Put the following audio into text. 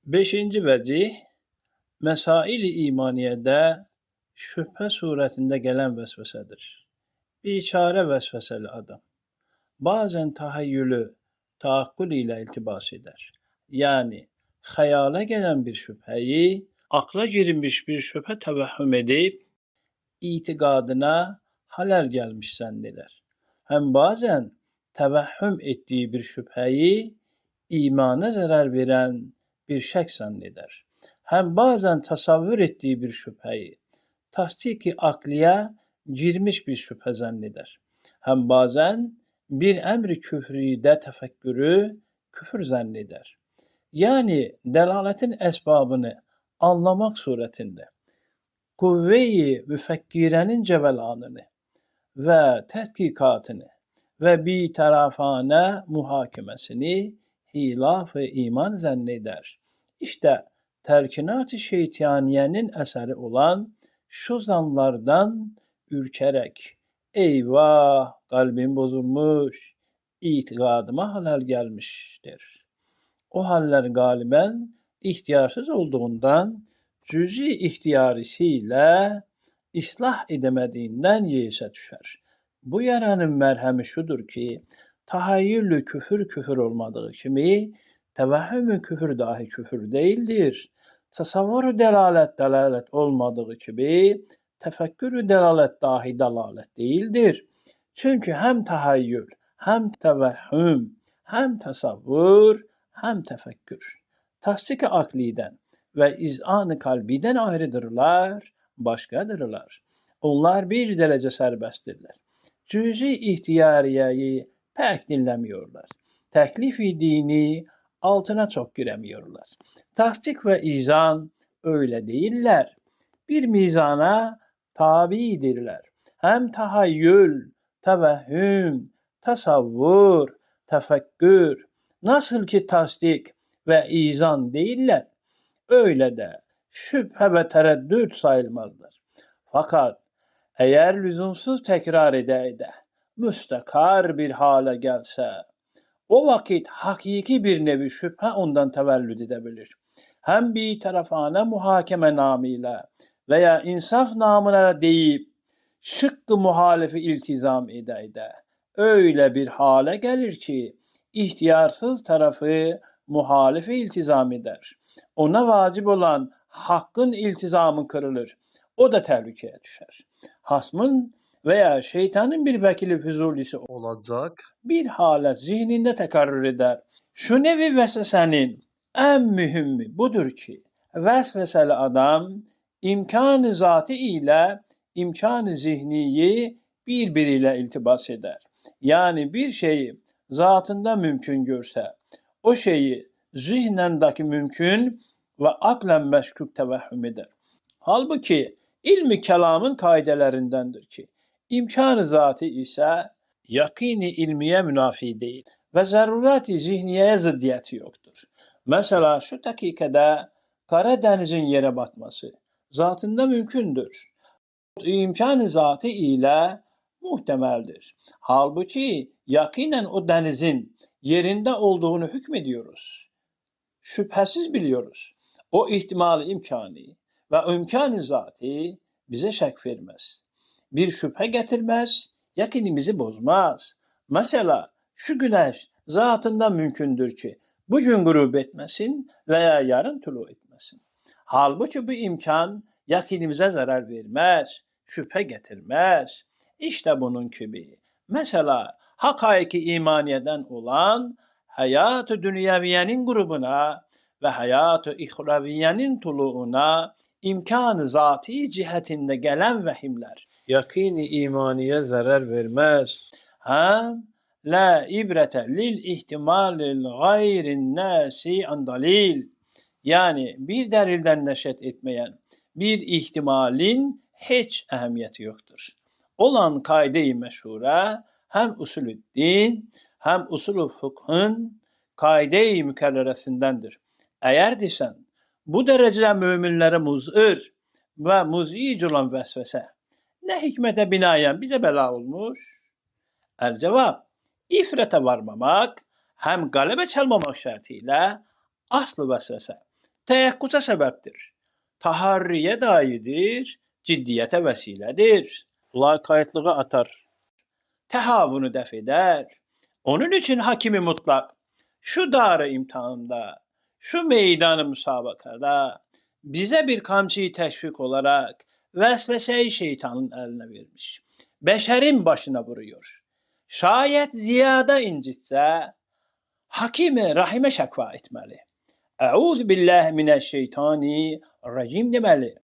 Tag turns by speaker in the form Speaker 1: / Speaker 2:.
Speaker 1: Beşinci vəcih, məsail-i imaniyədə şübhə surətində gələn vəsvəsədir. Biçarə vəsvəsəli adam. Bazen tahayyülü taakkul ilə iltibas eder. Yani xəyala gələn bir şübhəyi akla girilmiş bir şübhə təvəhhüm edib itiqadına halal gəlmiş zənn eder. Həm bazen təvəhhüm etdiyi bir şübhəyi imana zərər verən bir şək zənn eder. Həm bazen tasavvür etdiyi bir şübhəyi tasdik-i akliyə girmiş bir şübhə zənn eder. Həm bazen bir əmr-i küfridə təfəkkürü küfür zənn eder. Yani dəlaletin əsbabını anlamaq surətində qüvve-i müfəkkirənin cəvəlanını və tədqiqatını və bitərəfanə mühakiməsini hilaf-ı iman zənn eder. İşte telkinat-ı şeytaniyənin əsəri olan şu zanlardan ürkərək, eyvah, qalbim bozulmuş, itiqadıma halal gəlmişdir. O haller galiben ihtiyarsız olduğundan cüzi ihtiyarisiyle islah edemediğinden yeise düşer. Bu yaranın merhemi şudur ki, tahayyüllü küfür olmadığı kimi, tevehhümü küfür dahi küfür değildir. Tasavvur delalet olmadığı gibi, tefekkür delalet dahi dalalet değildir. Çünkü hem tahayyül, hem tevehhüm, hem tasavvur, hem tefekkür, tasdik-i akliden ve izan-ı kalbiden ayrıdırlar, başkadırlar. Onlar bir derece serbesttirler. Cüzi ihtiyariyeyi pek dinlemiyorlar. Teklif-i dini altına çok giremiyorlar. Tasdik ve izan öyle değiller. Bir mizana tabidirler. Hem tahayyül, tevehhüm, tasavvur, tefekkür, nasıl ki tasdik ve izan değiller, öyle de şüphe ve tereddüt sayılmazlar. Fakat eğer lüzumsuz tekrar ede müstakar bir hale gelse, o vakit hakiki bir nevi şüphe ondan tevellüd edebilir. Hem bir tarafane muhakeme namıyla veya insaf namına deyip şıkkı muhalefi iltizam ede öyle bir hale gelir ki ihtiyarsız tarafı muhalife iltizam eder. Ona vacip olan hakkın iltizamı kırılır. O da tehlikeye düşer. Hasmın veya şeytanın bir vekili füzulisi olacak bir halet zihninde tekarrür eder. Şu nevi vesvesenin en mühimi budur ki vesveseli adam imkan-ı zatı ile imkan-ı zihniyi birbiriyle iltibas eder. Yani bir şeyi zatında mümkün görse, o şeyi zihnendeki mümkün ve aklen meşkuk tevehhüm eder. Halbuki ilmi kelamın kaidelerindendir ki, imkan-ı zatı ise yakini ilmiye münafi değil ve zarurat-ı zihniyeye ziddiyeti yoktur. Mesela şu dakikada Karadeniz'in yere batması zatında mümkündür. İmkan-ı zatı ile muhtemeldir. Halbuki yakinen o denizin yerinde olduğunu hükmediyoruz. Şüphesiz biliyoruz. O ihtimali imkanı ve imkan-ı zatı bize şek vermez. Bir şüphe getirmez, yakinimizi bozmaz. Mesela şu güneş zatında mümkündür ki bugün grup etmesin veya yarın tulu etmesin. Halbuki bu imkan yakinimize zarar vermez, şüphe getirmez. İşte bunun gibi. Mesela hakaiki imaniyeden olan hayat-ı dünyeviyenin grubuna ve hayat-ı ihraviyenin tuluğuna imkan-ı zati cihetinde gelen vehimler yakini imaniye zarar vermez. Hem la ibrete lil ihtimalil gayrin nasi an dalil. Yani bir delilden neşet etmeyen bir ihtimalin hiç ehemmiyeti yoktur. Olan kaide-i meşhure hem usulü din hem usulü fıkhın kaide-i mükerreresindendir. Eğer desen bu derecede müminlere muz'ır ve muz'ic olan vesvese ne hikmete binaen bize bela olmuş? El cevap, ifrete varmamak hem galebe çalmamak şartıyla aslı vesvese təyəqquza səbəbdir. Taharriyə dairdir, ciddiyyətə vəsilədir. Lakaytlığı atar, təhavunu dəf edər. Onun üçün hakimi mutlaq şu darı imtihanda, şu meydanı müsabakada bize bir kamçıyı teşvik olarak vesveseyi şeytanın eline vermiş. Beşerin başına vuruyor. Şayet ziyada incitse hakime rahime şekva etmeli. Eûzu billahi mineşşeytanirracim demeli.